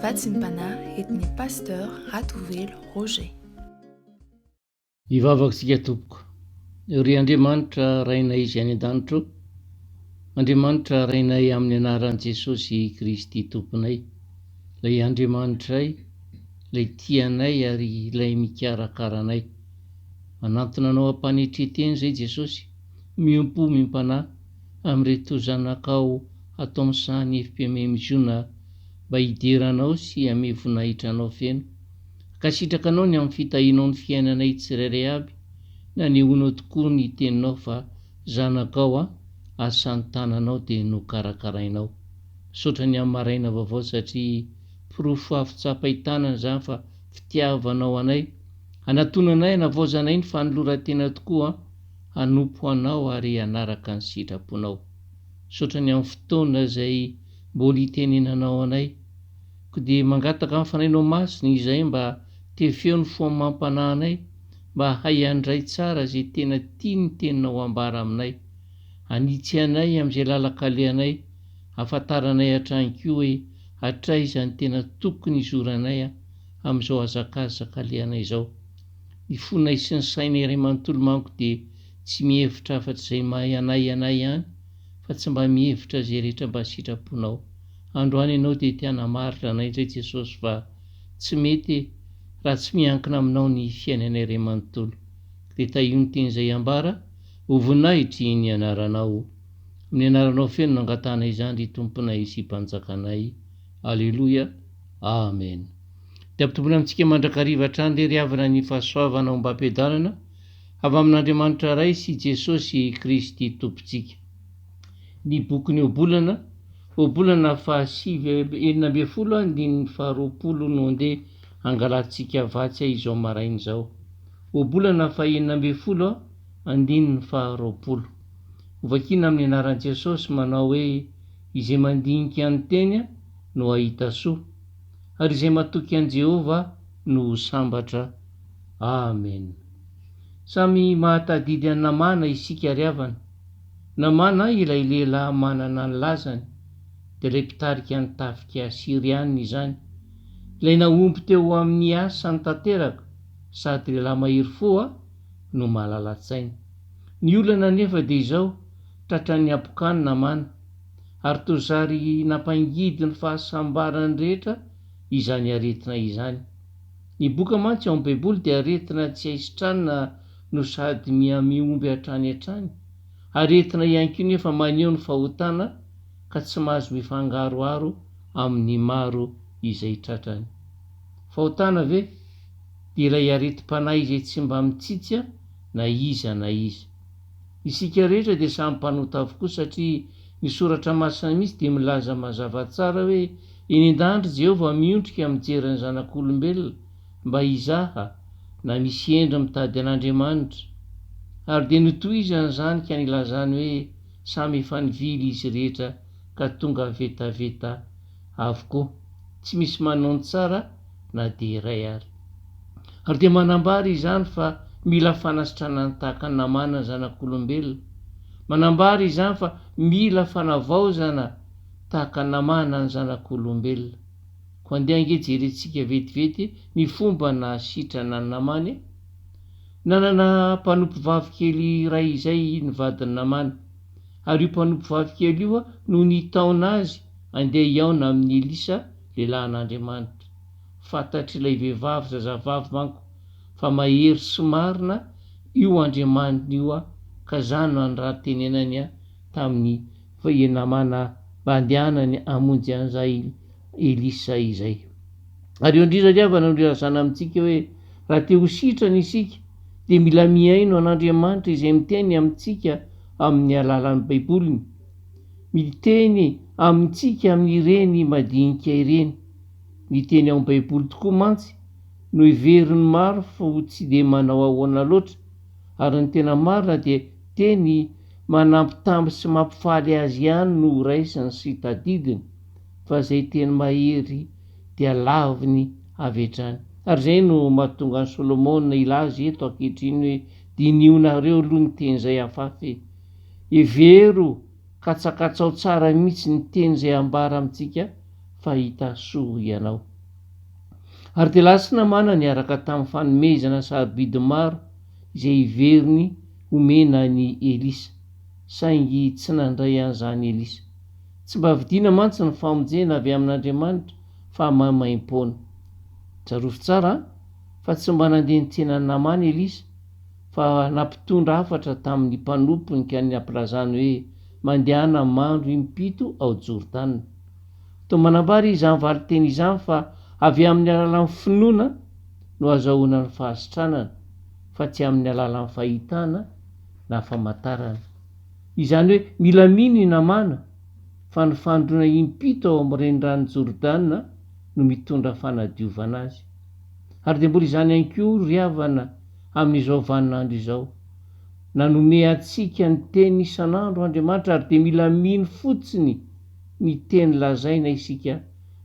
Vatsim-panahy etiny pasteur Ratovelo Roger. Hivavaka sika tompoko, ry Andriamanitra rainay izy any an-danitro, Andriamanitra rainay amin'ny anaran'i Jesosy Kristy tomponay, ilay Andriamanitray, ilay tianay ary ilay mikarakara anay. Manantona anao ampanetreteny izay Jesosy, miompo mimpanahy amin'reto zanakao atao amin'ny sahany efim-piamemezona mba hideranao sy hame voninahitranao feno. Kasitraka anao ny amin'ny fitahinao ny fiainanay tsirairay aby, nanehoanao tokoa ny teninao fa zanakao asan'ny tananao dia nokarakarainao. Misaotra ny amin'ny maraina vaovao satria pirofo afi-tsapahitanana izany fa fitiavanao anay, anatonanay hanavaozanay ny fanoloran-tena tokoa, hanompo anao ary hanaraka ny sitraponao. Misaotra ny amin'ny fotoana izay mbola hitenenanao anay, ko dia mangataka amin'ny fanainao masina izay mba tefeo ny foamam-panahynay, mba hay handray tsara izay tena tiany teninao ambara aminay. Anitsy anay amin'izay lalakalehanay, afantaranay hatrany koa hoe hatraiza ny tena tokony izoranay amin'izao hazakazaka lehanay izao. Ny fonay sy ny sainay iray manontolo manko dia tsy mihevitra afa-tsy izay anay ihany, fa tsy mba mihevitra izay rehetra mba sitraponao. Androany ianao dia tiana-maritra anay indray Jesosy fa tsy mety raha tsy miankina aminao ny fiainanay iray manontolo. Dia tahio ny teny izay ambara, ho voninahitry ny anaranao. Amin'ny anaranao feno nangatana izany ry tomponay sy mpanjakanay. Alleluia, amen. Dia ampitombona amintsika mandrakariva hatrany ilay riavana ny fahasoavana mba ampiadalana avy amin'Andriamanitra iray sy Jesosy Kristy tompontsika. Ny bokin'ny Obolana enina ambin'ny folo andininy faharoapolo no andeha angalantsika vatsy izao maraina izao. Obolana enina ambin'ny folo andininy faharoapolo. Hovakiana amin'ny anaran'i Jesosy manao hoe: izay mandinika ny teny no ahita soa, ary izay matoky an'i Jehovah no sambatra. Amen. Samy mahatadidy any Namana isika riavana. Namana ilay lehilahy manana ny lazany, dia ilay mpitarika ny tafika Sirianina izany, ilay naompy teo amin'ny asany tanteraka, sady lehilahy mahery fo no mahalala-tsaina. Ny olana nefa dia izao, tratran'ny ampokany Namana, ary tozary nampangidy ny fahasambarany rehetra izany aretina izany. Ny boka mantsy ao amin'ny Baiboly dia aretina tsy haisitranina no sady mihomby hatrany, aretina ihany koa nefa maneho ny fahotana ka tsy mahazo mifangaroaro amin'ny maro izay tratrany. Fahotana ve? Dia ilay areti-panahy izay tsy mba mitsitsy na iza na iza. Isika rehetra dia samy mpanota avokoa satria ny soratra masina mihitsy dia milaza mazava tsara hoe eny an-danitro Jehovah miondrika mijery ny zanak'olombelona mba hizaha na misy endry mitady an'Andriamanitra, ary dia notohizany izany ka nilazany hoe samy efa nivily izy rehetra ka tonga vetaveta avokoa, tsy misy manao ny tsara na dia iray ary. Ary dia manambara izany fa mila fanasitrana tahaka ny Namana ny zanak'olombelona, manambara izany fa mila fanavaozana tahaka ny Namana ny zanak'olombelona. Ko andeha angejerentsika vetivety ny fomba nahasitrana ny Namana. Nanana mpanompo vavikely iray izay ny vadiny Namana, ary io mpanompo vavikely io no nitaona azy andeha hiaona amin'ny Elisa, lehilahin'Andriamanitra. Fantatry ilay vehivavy zazavavy manko fa mahery sy marina io Andriamanitra io, ka izany no raha tenenany tamin'ny Namana mba andehanany hamonjy an'izay Elisa izay. Ary eo indrindra riavana no riazana amintsika hoe raha te ho sitrana isika dia mila miaino an'Andriamanitra izay miteny amintsika amin'ny alalan'ny Baiboliny, miteny amintsika amin'ireny madinika ireny. Ny teny ao amin'ny Baiboly tokoa mantsy no heverin'ny maro fo tsy dia manao ahoana loatra, ary ny tena marina dia teny manampitamby sy mampifaly azy ihany no raisiny sy tadidiny, fa izay teny mahery dia laviny avy hatrany. Ary izay no mahatonga an'i Solomona ilaza eto ankehitriny hoe dinionareo aloha ny teny izay afafy, hevero katsakatsao tsara mihitsy ny teny izay ambara amintsika fa hita soa ianao. ary dia lasa namana niaraka tamin'ny fanomezana sarobidy maro izay iveriny omena ny Elisa, saingy tsy nandray an'izany Elisa. Tsy mba vidiana mantsy ny famonjena avy amin'Andriamanitra fa mamaim-poana. Tsarovy tsara fa tsy mba nandeha nitsenany namana Elisa fa nampitondra hafatra tamin'ny mpanompony ka ny ampilazany hoe mandehana mandro impito ao Jordana. Toa manambara izy amin'ny valiteny izany fa avy amin'ny alalan'ny finoana no azahoana ny fahasitranana fa tsy amin'ny alalan'ny fahitana na famantarana. Izany hoe mila mino i namana fa ny fandroana impito ao amin'ny renirano Jordana no mitondra fanadiovana azy. Ary dia mbola izany ihany koa ry havana amin'izao vaninandro izao. Nanome antsika ny teny isan'andro Andriamanitra ary dia mila mino fotsiny ny teny lazaina isika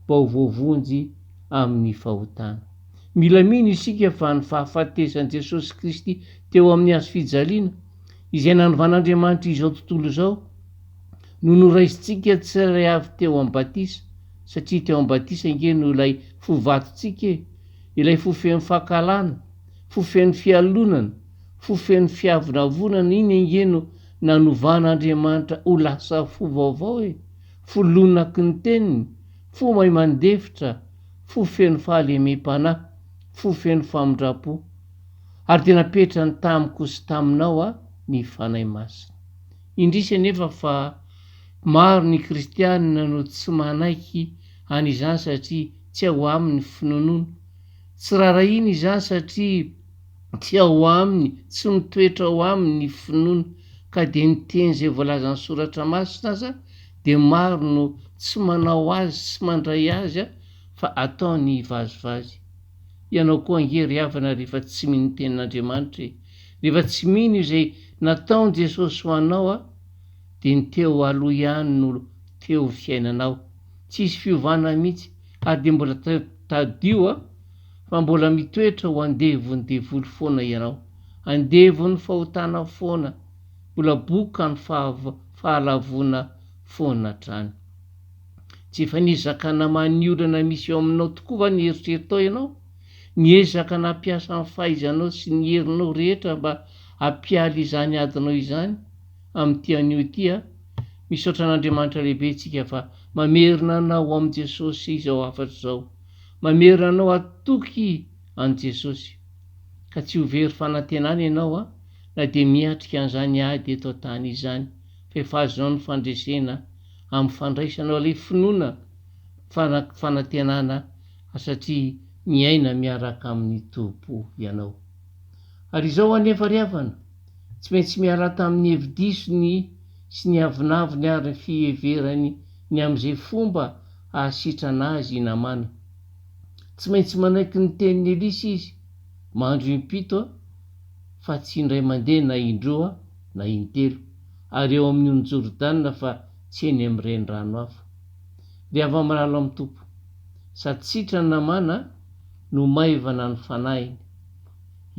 mba ho voavonjy amin'ny fahotana. Mila mino isika fa ny fahafatesan'i Jesosy Kristy teo amin'ny hazo fijaliana izay nanovan'Andriamanitra izao tontolo izao no noraisintsika tsy avy teo amin'ny batisa, satria teo amin'ny batisa inge no ilay fovatontsika, ilay fofen'ny fahakalana, fofen'ny fialonana, fofen'ny fiavonavonana, iny inge no nanovan'Andriamanitra ho lasa fo vaovao folonaky ny teniny, fo mahay mandefitra, fofen'ny fahalemem-panahy, fofen'ny famindrapo. Ary dia napetrany tamiko sy taminao ny fanahy masina. Indrisy anefa fa maro ny kristianina no tsy manaiky an'izany satria tsy ao aminy finonoana. Tsy rarahiny izany satria tsy ao aminy, tsy mitoetra ao aminy finoana, ka dia ny teny izay voalazan'ny soratra masina aza dia maro no tsy manao azy sy mandray azy fa ataony vazivazy. Ianao koa ange ry havana rehefa tsy mino ny tenin'Andriamanitra, rehefa tsy mino izay nataony Jesosy ho anao dia ny teo aloha ihany no teo fiainanao. Tsisy fiovana mihitsy ary dia mbola tadio fa mbola mitoetra ho andevon'ny devoly foana ianao, andevon'ny fahotana foana, mbola boka ny fahalavona foana hatrany. Tsy efa niezaka namany ny olana misy eo aminao tokoa va ny eritreritao ianao? Niezaka nampiasa ny fahaizanao sy ny herinao rehetra mba hampialy izany adinao izany amin'ity anio ity misaotra an'Andriamanitra lehibe itsika fa mamerina anao amin'i Jesosy izao afatra izao, mamerina anao atoky an' Jesosy, ka tsy ho very fanantenana ianao na dia miatrika an'izany ady eto an-tany izany, fa efa azonao ny fandresena amin'ny fandraisanao ilay finoana fanantenana satria miaina miaraka amin'ny Tompo ianao. Ary izao anefa ry havana, tsy maintsy miala tamin'ny hevi-disony sy ny avinaviny ary ny fiheverany ny amin'izay fomba ahasitrana azy namana. Tsy maintsy manaiky ny tenin'ny Elisa izy, mandro impito fa tsy indray mandeha na indroa na intelo, ary eo amin'ny Jordana fa tsy eny amin'ny renirano hafa. Ry hava malalo amin'ny Tompo, sady sitrany namana no maivana ny fanahiny.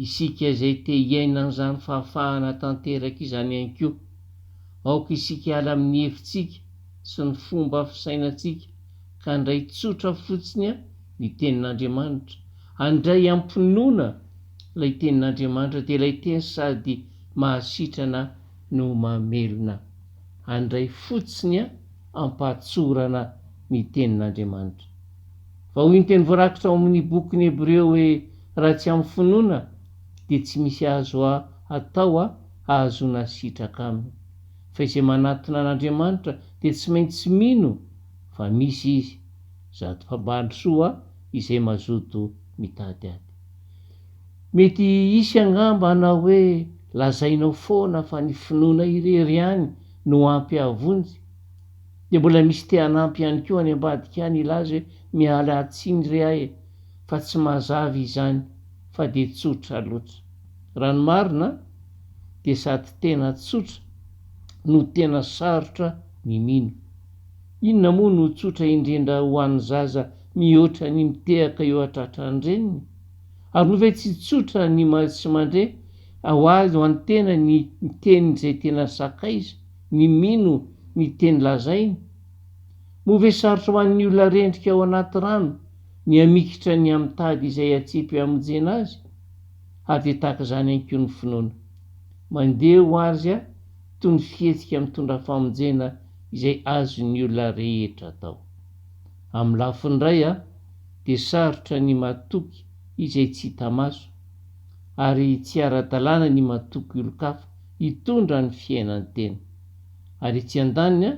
Isika izay te hiaina an'izany fahafahana tanteraka izany ihany koa, aoka isika ala amin'ny hevintsika sy ny fomba fisainantsika ka ndray tsotra fotsiny ny tenin'Andriamanitra, andray ampinoana ilay tenin'Andriamanitra dia ilay teny sady mahasitrana no mamelona, andray fotsiny ampatsorana ny tenin'Andriamanitra. Va hoy ny teny voarakitra ao amin'ny bokin'ny Hebreo hoe raha tsy amin'ny finoana dia tsy misy azo atao ahazona sitraka aminy. Fa izay manatona an'Andriamanitra dia tsy maintsy mino fa misy izy, zato fambandrosoa izay mazoto mitady ady. Mety isy angamba na hoe lazainao foana fa ny finoana irery ihany no ampy havonjy, dia mbola misy te hanampy ihany koa any ambadika any ilaza hoe miala tsiny re ahy fa tsy mazavy izany fa dia tsotra loatra. Raha ny marina dia sady tena tsotra no tena sarotra ny mino. Inona moa no tsotra indrindra ho an'ny zaza mihoatra ny mitehaka eo an-tratrany reniny? Ary no ve tsy tsotra ny sy mandre ho azy ho an'ny tena ny teny izay tena sakaiza, ny mino ny teny lazainy? Mo ve sarotra ho an'ny olona rendrika ao anaty rano ny amikitra ny amin'ny tady izay atsipy hamonjena azy, ary dia tahaka izany ihany koa ny finoana. Mandeha ho azy toy ny fihetsika mitondra famonjena izay azon'ny olona rehetra atao. Amin'ny lafiny iray dia sarotra ny matoky izay tsy hita maso, ary tsy ara-dalàna ny matoky olon-kafa hitondra ny fiainany tena. Ary etsy an-daniny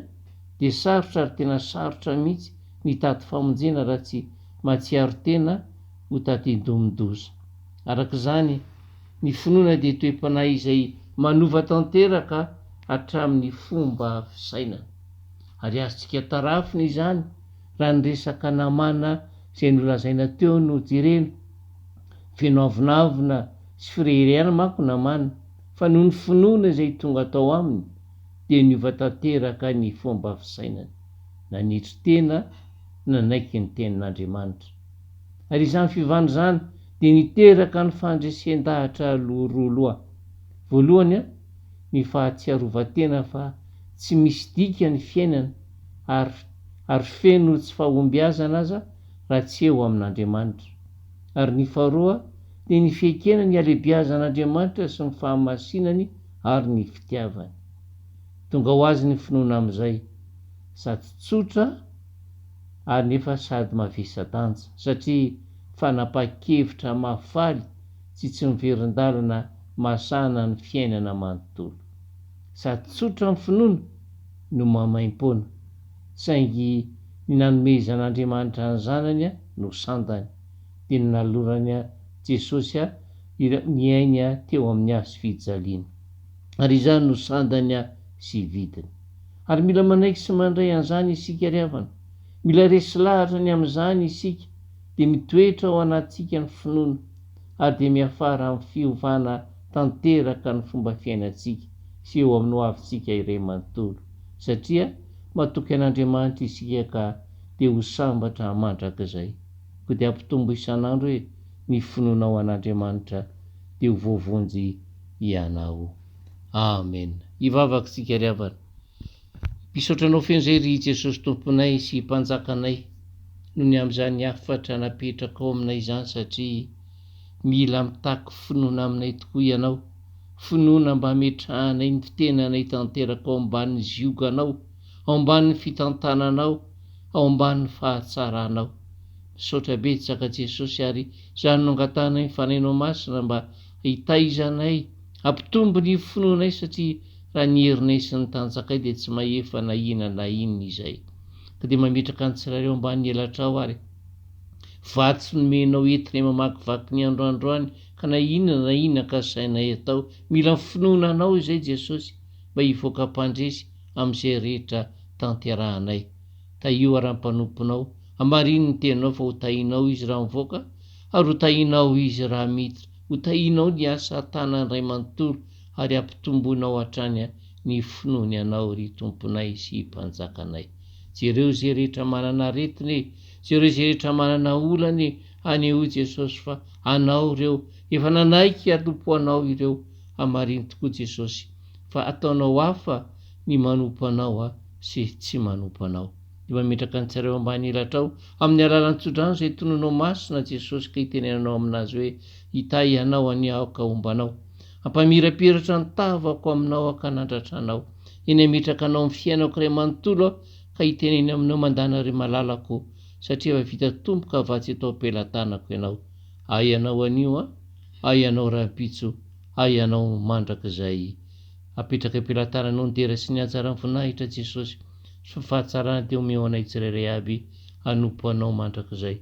dia sarotra ary tena sarotra mihitsy ny tady famonjena raha tsy mahatsiaro tena ho tadin-domondoza. Arak'izany ny finoana dia toe-panahy izay manova tanteraka hatramin'ny fomba fisainana. Ary azontsika tarafina izany raha ny resaka namana izay nolazaina teo no jerena. Feno avinavina sy fireherehana manko namana, fa noho ny finoana izay tonga tao aminy dia niova tanteraka ny fomba fisainana, nanitry tena, nanaiky ny tenin'Andriamanitra. Ary izany fivavahana izany dia niteraka ny fandresen-dahatra roa. Voalohany ny fahatsiarovan-tena fa tsy misy dika ny fiainana, ary feno tsy fahombiazana aza raha tsy eo amin'Andriamanitra. Ary ny faharoa dia ny fiekena ny alebiazan'Andriamanitra sy ny fahamasinany ary ny fitiavany. Tonga ho azy ny finoana amin'izay, sady tsotra ary nefa sady mavesa-danja, satria fanapa-kevitra mahafaly sy tsy miverin-dalana mahasana ny fiainana manontolo. Sady tsotra ny finoana no mamaim-poana, saingy ny nanomezan'Andriamanitra ny zanany no sandany, dia ny nalorany Jesosy niainy teo amin'ny hazo-fijaliana, ary izany no sandany sy vidiny. Ary mila manaiky sy mandray an'izany isika ry havana, mila resy lahatra ny amin'izany isika, dia mitoetra ao anatsika ny finoana, ary dia miafara amin'ny fiovana tanteraka ny fomba fiainantsika sy eo amin'ny ho avintsika iray manontolo, satria matoky an'Andriamanitra isika ka dia ho sambatra mandrakizay. Koa dia ampitombo isan'andro hoe ny finoana ao an'Andriamanitra dia ho voavonjy ianao. Amen. Hivavaka isika ry havana. Mpisaotranao feno izay ry Jesosy tomponay sy mpanjakanay, noho ny amin'izany afatra napetraka ao aminay izany, satria mila mitaky finoana aminay tokoa ianao, finoana mba hametrahanay ny fitenanay tanteraka ao ambanin'ny zioganao, ao ambanin'ny fitantananao, ao ambanin'ny fahatsaranao. Misaotra betsaka Jesosy, ary izany no angatanay ny fanainao masina mba hitaizanay, hampitombo ny finoanay, satria raha ny herinay sy ny tanjakay dia tsy mahefa na inona izay. Ka dia mametraka ny tsirairay ambanin'ny elatrao ary vatsy nomenao entinay mamakivaky ny androandroany, ka na inona ka sainay atao, mila finoananao izay Jesosy, mba hivoaka mpandresy amin'izay rehetra tanterahanay. Taio ara-panomponao, hamariny ny teninao fa ho tahinao izy raha mivoaka, ary ho tahinao izy raha miditra, ho tahinao ny asa tanany ray manontolo, ary ampitomboinao hatrany ny finoany anao ry tomponay sy mpanjakanay. Jereo izay rehetra manana aretiny, jereo izay rehetra manana olany, aneo Jesosy, fa anao reo efa nanaiky anompo anao ireo. Hamariny tokoa Jesosy, fa ataonao hafa ny manompo anao sy tsy manompo anao. Dia mametraka ny tsirairay ambany elatrao amin'ny alalan'ny tsodrano izay tononao masina Jesosy, ka hitenenanao aminazy hoe hitahy ianao any aoka ombanao, hampamirapiratra ny tavako aminao ka nandratra anao, eny ametraka anao amin'ny fiainako iray manontolo, ka hiteneny aminao mandana ireo malalako, satria efa vita tompoka vatsy atao am-pelantanako ianao. Ay ianao anio, ay ianao rahampitso, ay ianao mandrakizay. Apetraka am-pelantananao ny dera sy ny hatsara ny voninahitra Jesosy, sy fahatsarana teo omeo anay tsirairay aby, hanompo anao mandrakizay.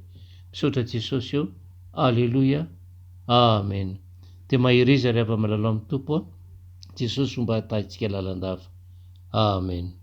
Misaotra Jesosy eo. Alleluia. Amen. Dia mahireza ry hava-malalao amin'ny tompo, Jesosy mba hatahintsika lalandava. Amen.